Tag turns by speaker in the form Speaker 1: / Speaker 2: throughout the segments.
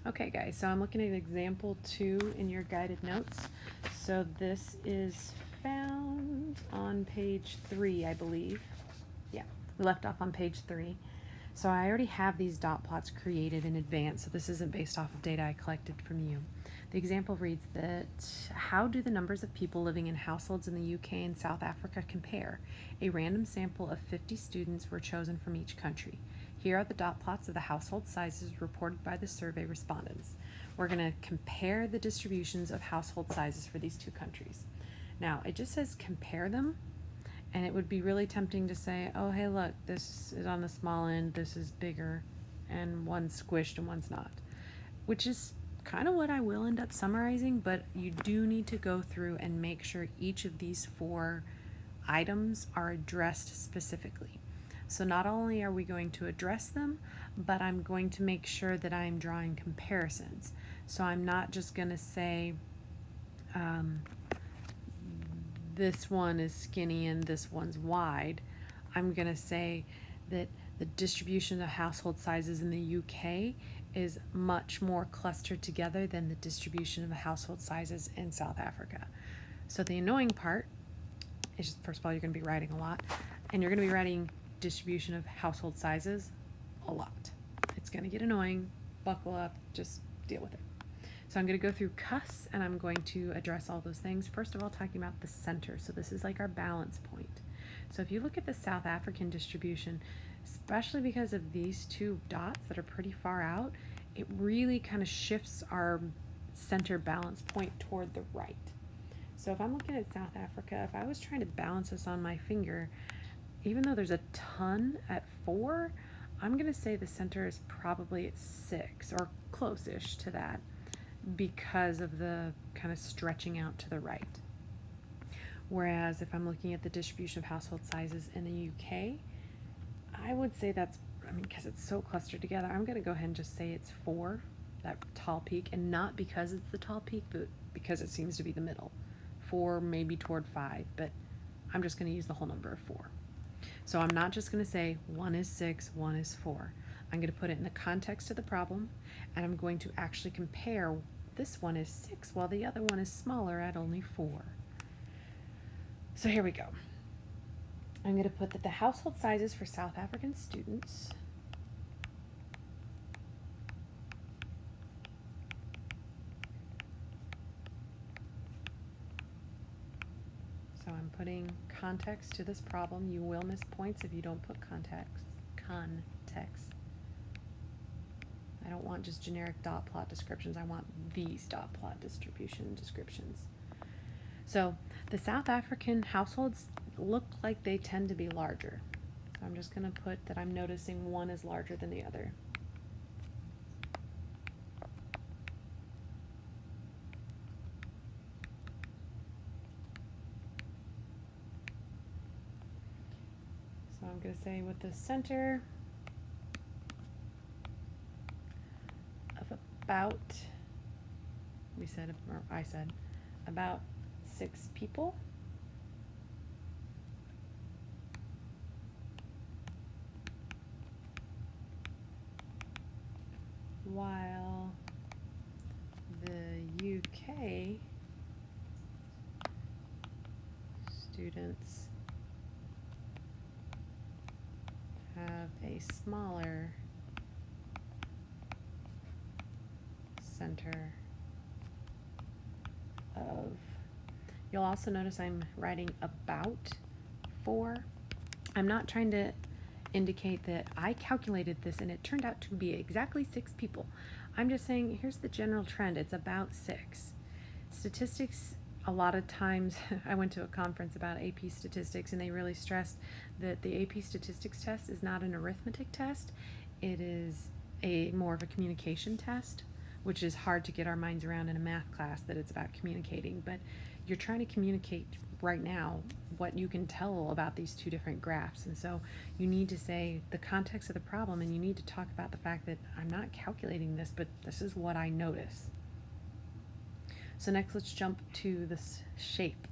Speaker 1: Okay guys, so I'm looking at example 2 in your guided notes. So this is found on page 3, I believe. Yeah, we left off on page 3. So I already have these dot plots created in advance, so this isn't based off of data I collected from you. The example reads that, how do the numbers of people living in households in the UK and South Africa compare? A random sample of 50 students were chosen from each country. Here are the dot plots of the household sizes reported by the survey respondents. We're going to compare the distributions of household sizes for these two countries. Now, it just says compare them, and it would be really tempting to say, oh, hey, look, this is on the small end, this is bigger, and one's squished and one's not, which is kind of what I will end up summarizing, but you do need to go through and make sure each of these 4 items are addressed specifically. So not only are we going to address them, but I'm going to make sure that I'm drawing comparisons. So I'm not just going to say this one is skinny and this one's wide. I'm going to say that the distribution of household sizes in the UK is much more clustered together than the distribution of the household sizes in South Africa. So the annoying part is just, first of all, you're going to be writing a lot, and you're going to be writing distribution of household sizes a lot. It's going to get annoying. Buckle up, just deal with it. So I'm going to go through CUS and I'm going to address all those things. First of all, talking about the center. So this is like our balance point. So if you look at the South African distribution, especially because of these 2 dots that are pretty far out, it really kind of shifts our center balance point toward the right. So if I'm looking at South Africa, if I was trying to balance this on my finger, even though there's a ton at 4, I'm going to say the center is probably at 6 or close-ish to that because of the kind of stretching out to the right. Whereas if I'm looking at the distribution of household sizes in the UK, I would say that's, because it's so clustered together, I'm going to go ahead and just say it's 4, that tall peak, and not because it's the tall peak, but because it seems to be the middle. 4 maybe toward 5, but I'm just going to use the whole number of 4. So I'm not just going to say 1 is 6, 1 is 4. I'm going to put it in the context of the problem, and I'm going to actually compare. This one is 6, while the other one is smaller at only 4. So here we go. I'm going to put that the household sizes for South African students so I'm putting context to this problem. You will miss points if you don't put context. I don't want just generic dot plot descriptions. I want these dot plot distribution descriptions. So the South African households look like they tend to be larger. So I'm just going to put that I'm noticing one is larger than the other. So I'm going to say with the center of about, I said, about 6 people. While the UK students have a smaller center of, you'll also notice I'm writing about 4. I'm not trying to indicate that I calculated this and it turned out to be exactly 6 people. I'm just saying here's the general trend. It's about 6. Statistics, a lot of times, I went to a conference about AP statistics and they really stressed that the AP statistics test is not an arithmetic test. It is more of a communication test, which is hard to get our minds around in a math class, that it's about communicating. But you're trying to communicate right now what you can tell about these 2 different graphs. And so you need to say the context of the problem, and you need to talk about the fact that I'm not calculating this, but this is what I notice. So next let's jump to this shape,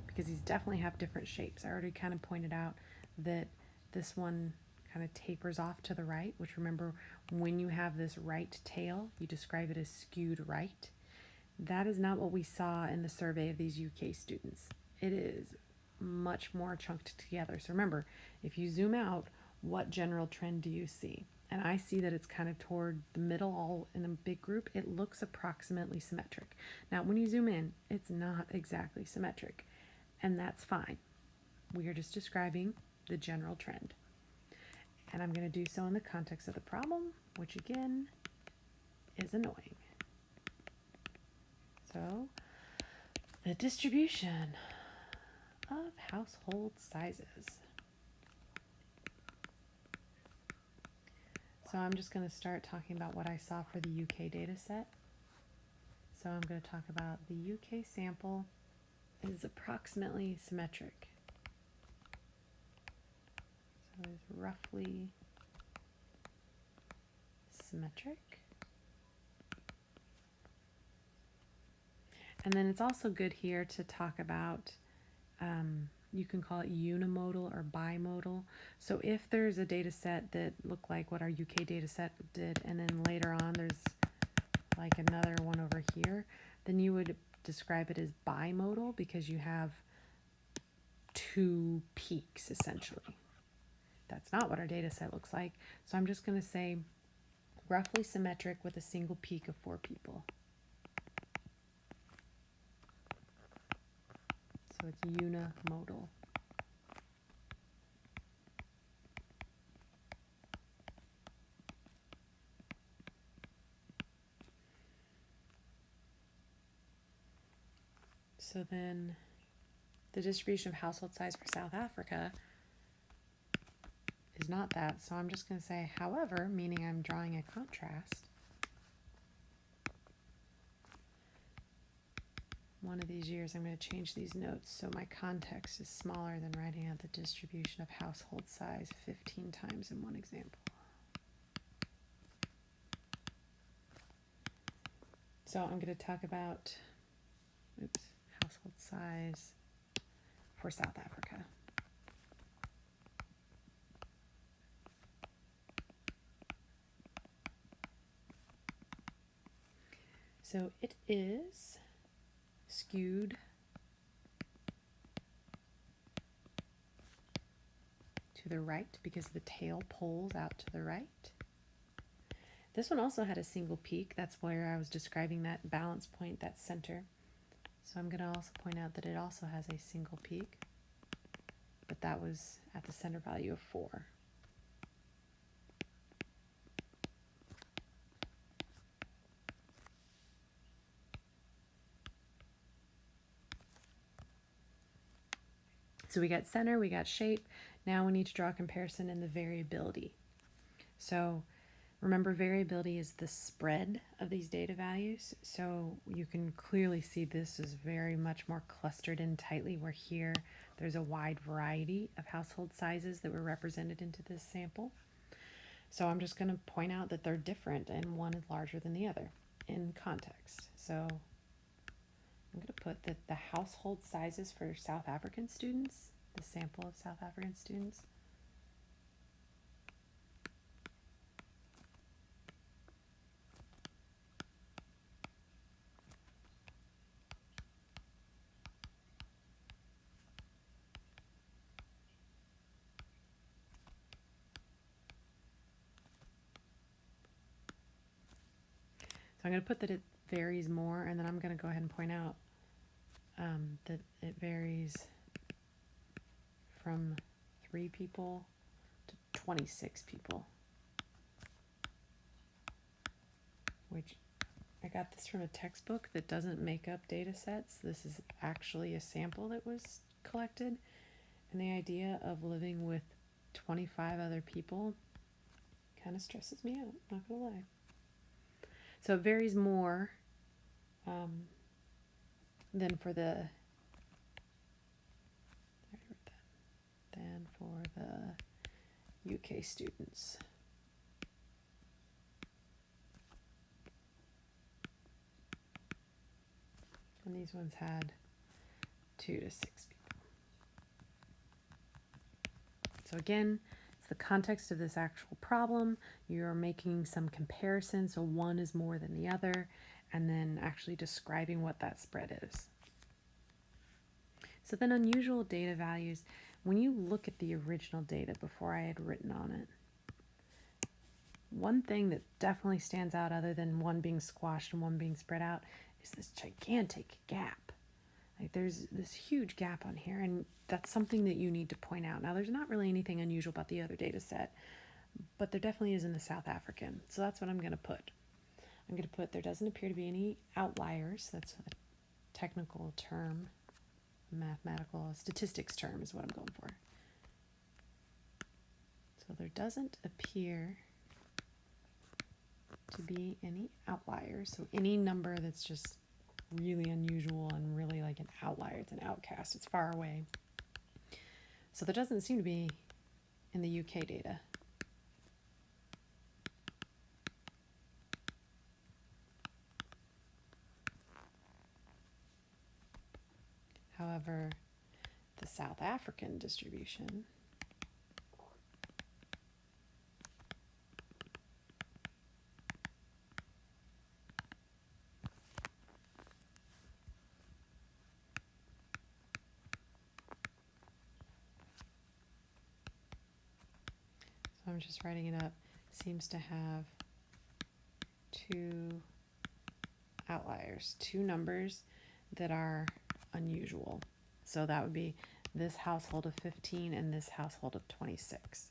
Speaker 1: because these definitely have different shapes. I already kind of pointed out that this one kind of tapers off to the right, which, remember, when you have this right tail, you describe it as skewed right. That is not what we saw in the survey of these UK students. It is much more chunked together. So remember, if you zoom out, what general trend do you see? And I see that it's kind of toward the middle, all in a big group. It looks approximately symmetric. Now, when you zoom in, it's not exactly symmetric, and that's fine. We are just describing the general trend. And I'm going to do so in the context of the problem, which again is annoying. So, the distribution of household sizes. So I'm just going to start talking about what I saw for the UK data set. So I'm going to talk about the UK sample is approximately symmetric. So it's roughly symmetric. And then it's also good here to talk about, you can call it unimodal or bimodal. So if there's a data set that looked like what our UK data set did, and then later on there's like another one over here, then you would describe it as bimodal because you have two peaks essentially. That's not what our data set looks like. So I'm just going to say roughly symmetric with a single peak of 4 people. So it's unimodal. So then the distribution of household size for South Africa is not that. So I'm just going to say, however, meaning I'm drawing a contrast. One of these years I'm going to change these notes so my context is smaller than writing out the distribution of household size 15 times in one example. So I'm going to talk about household size for South Africa. So it is skewed to the right because the tail pulls out to the right. This one also had a single peak. That's where I was describing that balance point, that center. So I'm going to also point out that it also has a single peak, but that was at the center value of 4. So we got center, we got shape. Now we need to draw a comparison in the variability. So remember, variability is the spread of these data values. So you can clearly see this is very much more clustered in tightly, where here there's a wide variety of household sizes that were represented into this sample. So I'm just going to point out that they're different and one is larger than the other in context. So I'm going to put that the household sizes for South African students, the sample of South African students, I'm going to put that it varies more, and then I'm going to go ahead and point out that it varies from 3 people to 26 people, which I got this from a textbook that doesn't make up data sets. This is actually a sample that was collected, and the idea of living with 25 other people kind of stresses me out, not going to lie. So it varies more than for the UK students. And these ones had 2 to 6 people. So again, It's the context of this actual problem. You're making some comparison, so one is more than the other, and then actually describing what that spread is. So then unusual data values, when you look at the original data before I had written on it, one thing that definitely stands out other than one being squashed and one being spread out is this gigantic gap. Like there's this huge gap on here, and that's something that you need to point out. Now there's not really anything unusual about the other data set, but there definitely is in the South African. So that's what I'm going to put. I'm going to put there doesn't appear to be any outliers. That's a technical term. Mathematical statistics term is what I'm going for. So there doesn't appear to be any outliers. So any number that's just really unusual and really like an outlier, it's an outcast, it's far away. So there doesn't seem to be in the UK data. However, the South African distribution so I'm just writing it up, seems to have two outliers, two numbers that are unusual. So that would be this household of 15 and this household of 26.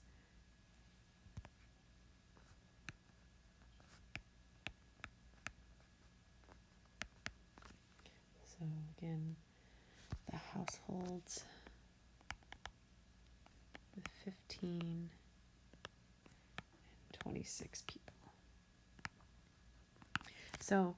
Speaker 1: So again, the households with 15 and 26 people. So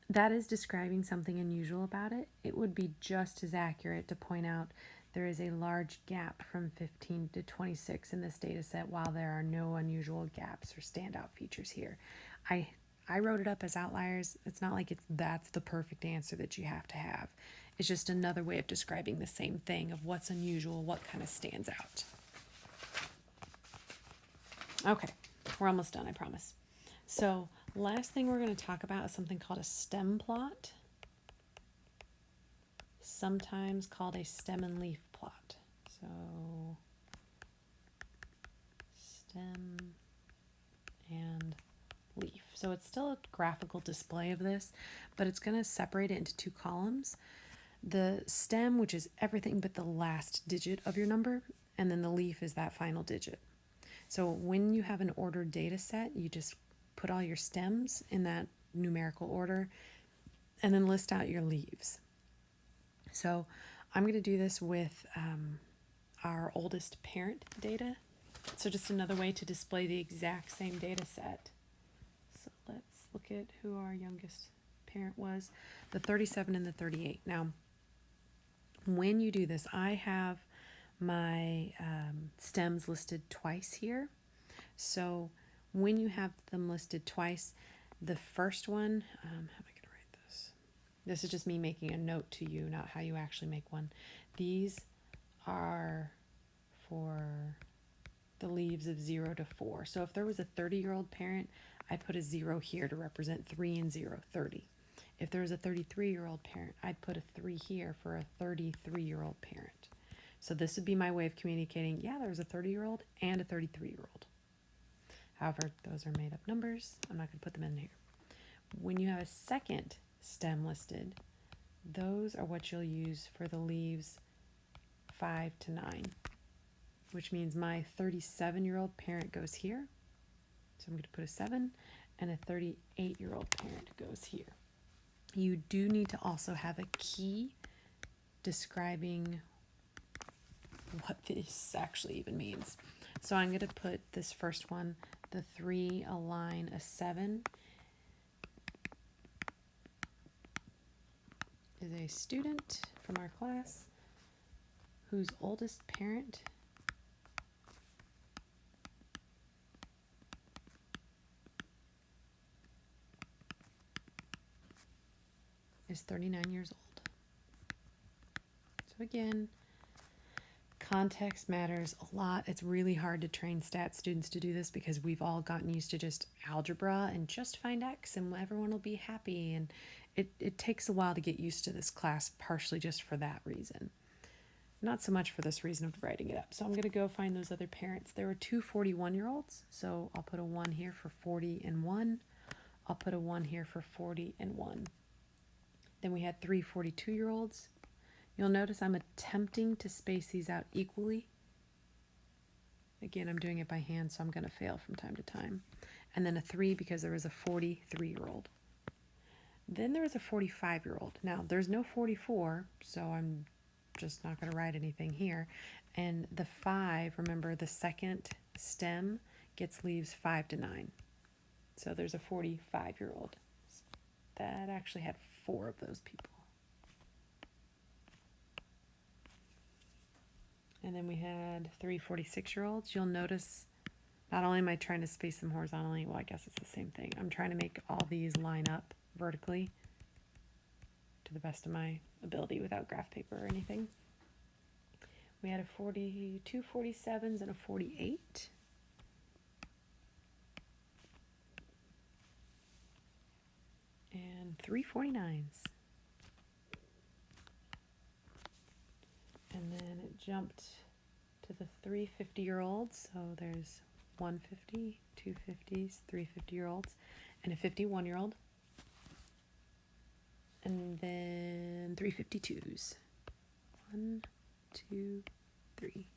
Speaker 1: that is describing something unusual about it. It would be just as accurate to point out there is a large gap from 15 to 26 in this data set, while there are no unusual gaps or standout features here. I wrote it up as outliers. It's not like that's the perfect answer that you have to have. It's just another way of describing the same thing of what's unusual, what kind of stands out. Okay, we're almost done, I promise. So last thing we're going to talk about is something called a stem plot, sometimes called a stem and leaf plot. So stem and leaf. So it's still a graphical display of this, but it's going to separate it into two columns. The stem, which is everything but the last digit of your number, and then the leaf is that final digit. So when you have an ordered data set, you just put all your stems in that numerical order and then list out your leaves. So I'm going to do this with our oldest parent data. So just another way to display the exact same data set. So let's look at who our youngest parent was, the 37 and the 38. Now, when you do this, I have my stems listed twice here. So when you have them listed twice, the first one, how am I going to write this? This is just me making a note to you, not how you actually make one. These are for the leaves of 0 to 4. So if there was a 30-year-old parent, I'd put a 0 here to represent 3 and 0, 30. If there was a 33-year-old parent, I'd put a 3 here for a 33-year-old parent. So this would be my way of communicating, yeah, there's a 30-year-old and a 33-year-old. However, those are made up numbers. I'm not going to put them in here. When you have a second stem listed, those are what you'll use for the leaves 5 to 9, which means my 37-year-old parent goes here. So I'm going to put a 7, and a 38-year-old parent goes here. You do need to also have a key describing what this actually even means. So I'm going to put this first one, the 3, a line, a 7, is a student from our class whose oldest parent is 39 years old. So again, Context matters a lot. It's really hard to train stat students to do this because we've all gotten used to just algebra and just find x and everyone will be happy. And it takes a while to get used to this class, partially just for that reason. Not so much for this reason of writing it up. So I'm going to go find those other parents. There were two 41-year-olds. So I'll put a 1 here for 40 and 1. I'll put a 1 here for 40 and 1. Then we had three 42-year-olds. You'll notice I'm attempting to space these out equally. Again, I'm doing it by hand, so I'm going to fail from time to time. And then a 3 because there was a 43-year-old. Then there was a 45-year-old. Now, there's no 44, so I'm just not going to write anything here. And the 5, remember, the second stem leaves 5 to 9. So there's a 45-year-old. That actually had 4 of those people. And then we had three 46-year-olds. You'll notice not only am I trying to space them horizontally, well, I guess it's the same thing. I'm trying to make all these line up vertically to the best of my ability without graph paper or anything. We had a 42 47s and a 48. And three 49s. And then it jumped to the three 50-year-olds. So there's 150, two 50s, three 50-year-olds, and a 51-year-old. And then three 52s. 1, 2, 3.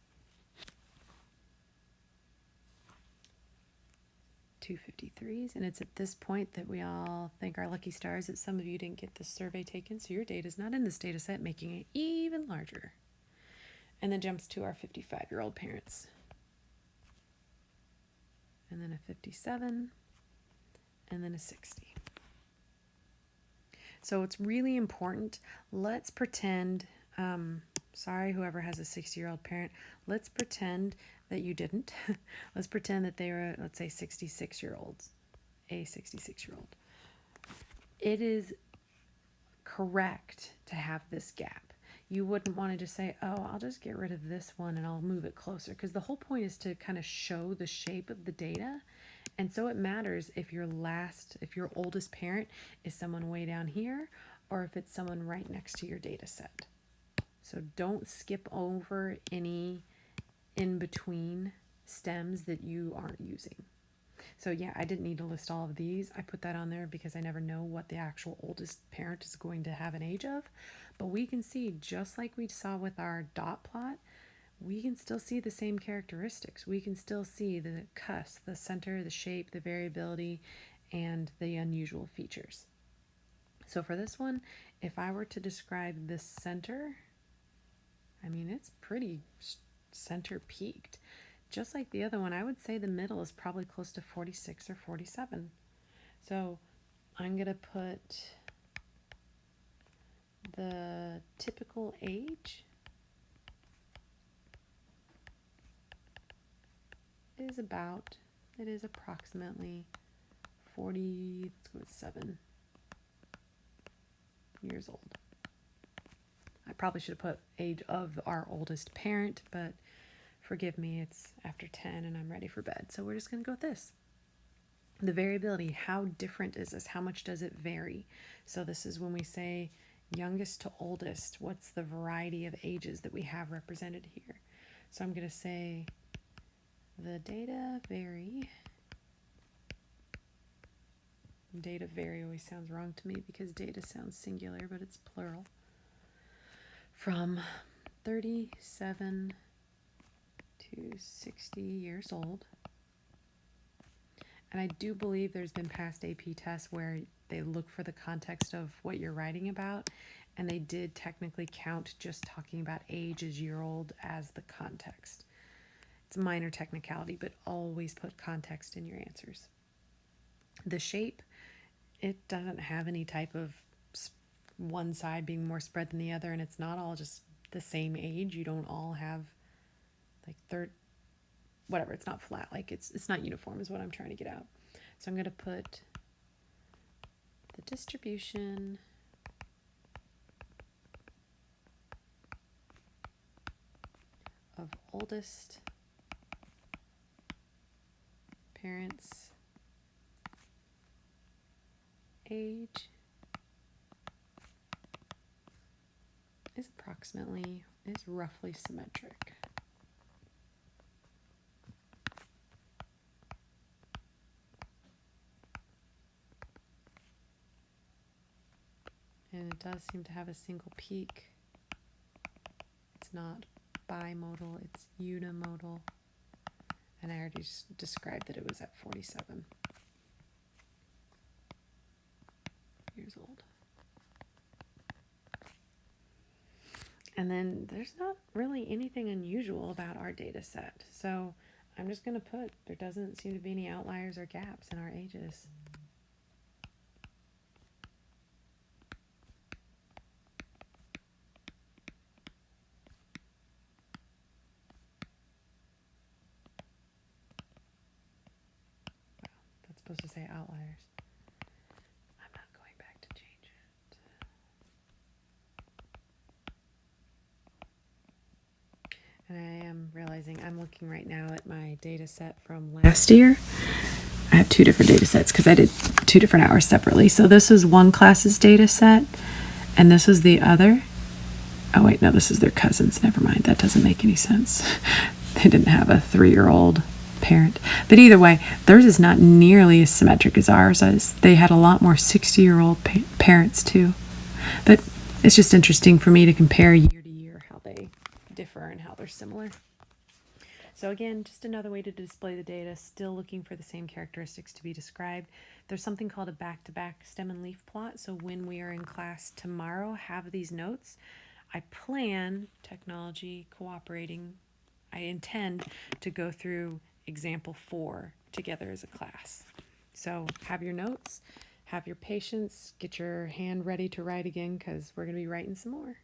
Speaker 1: Two 53s. And it's at this point that we all thank our lucky stars that some of you didn't get this survey taken, so your data is not in this data set, making it even larger. And then jumps to our 55-year-old parents. And then a 57, and then a 60. So it's really important. Let's pretend, sorry, whoever has a 60-year-old parent, let's pretend that you didn't. Let's pretend that they were, let's say, 66-year-olds, a 66-year-old. It is correct to have this gap. You wouldn't want to just say, oh, I'll just get rid of this one and I'll move it closer, because the whole point is to kind of show the shape of the data. And so it matters if your oldest parent is someone way down here or if it's someone right next to your data set. So don't skip over any in-between stems that you aren't using. So yeah, I didn't need to list all of these. I put that on there because I never know what the actual oldest parent is going to have an age of. But we can see, just like we saw with our dot plot, we can still see the same characteristics. We can still see the cusp, the center, the shape, the variability, and the unusual features. So for this one, if I were to describe this center, I mean, it's pretty center peaked. Just like the other one, I would say the middle is probably close to 46 or 47. So I'm going to put the typical age is approximately 47 years old. I probably should have put age of our oldest parent, but forgive me, it's after 10 and I'm ready for bed. So we're just going to go with this. The variability, how different is this? How much does it vary? So this is when we say youngest to oldest, what's the variety of ages that we have represented here? So I'm going to say the data vary. Data vary always sounds wrong to me because data sounds singular, but it's plural. From 37 to 60 years old. And I do believe there's been past AP tests where they look for the context of what you're writing about, and they did technically count just talking about age as year old as the context. It's a minor technicality, but always put context in your answers. The shape, it doesn't have any type of one side being more spread than the other, and it's not all just the same age. You don't all have like whatever, it's not flat, like it's not uniform is what I'm trying to get out. So I'm going to put the distribution of oldest parent's age is roughly symmetric. And it does seem to have a single peak. It's not bimodal, it's unimodal. And I already described that it was at 47 years old. And then there's not really anything unusual about our data set. So I'm just going to put there doesn't seem to be any outliers or gaps in our ages. That's supposed to say outliers. I'm not going back to change it. And I am realizing I'm looking right now at my data set from last year. I have two different data sets because I did 2 different hours separately. So this was one class's data set, and this was the other. Oh wait, no, this is their cousins. Never mind. That doesn't make any sense. They didn't have a 3-year-old parent. But either way, theirs is not nearly as symmetric as ours is. They had a lot more 60-year-old parents too. But it's just interesting for me to compare year to year how they differ and how they're similar. So again, just another way to display the data, still looking for the same characteristics to be described. There's something called a back-to-back stem and leaf plot. So when we are in class tomorrow, have these notes. I plan, technology cooperating, I intend to go through example 4 together as a class. So have your notes, have your patience, get your hand ready to write again because we're going to be writing some more.